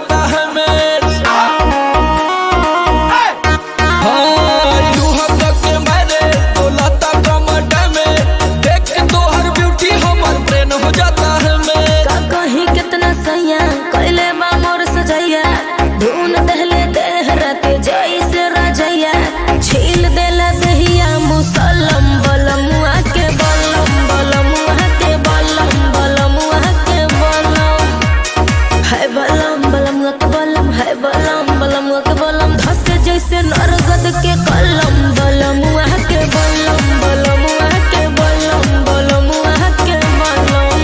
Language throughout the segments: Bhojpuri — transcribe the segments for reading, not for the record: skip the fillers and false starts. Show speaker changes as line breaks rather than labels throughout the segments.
जाता है मेज। हाँ यूं तक के मैंने तो लाता कमट में, देख के तो हर ब्यूटी हमार ब्रेन हो जाता है मेज।
का कहीं कितना सैया कैले बा मोर सजैया, धुन दहले देहराते जैसे रजैया, छील देला दहिया मुसलम बलमुआ के बलम, बलमुआ के बलम, बलमुआ के बलम है बलम, बलमुआ के बलम है बलम, बलमुआ के बलम धसे जैसे नरगद के कलम, बलमुआ के बलम, बलमुआ के बलम, बलमुआ के बलम।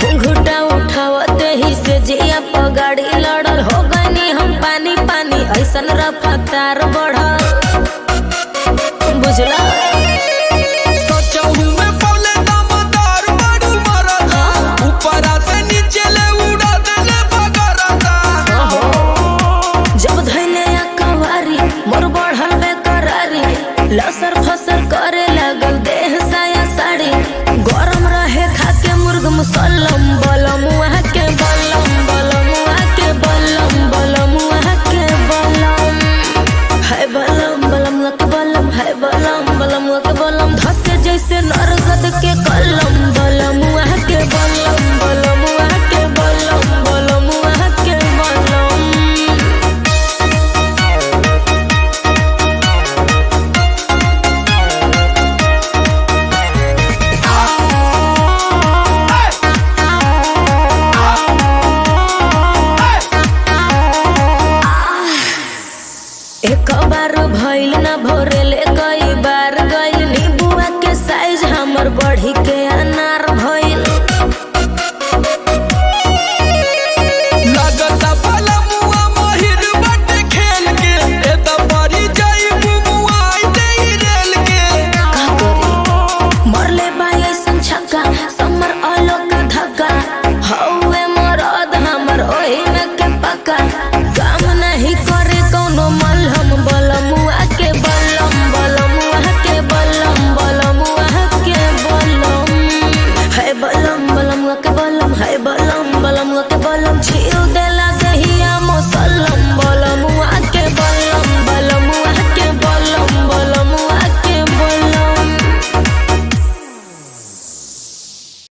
घुंघुटा उठावते ही से जिया पगाड़ी लड़ल, हो गनी हम पानी पानी ऐसन रफ्तार बढ़ल, बुझला।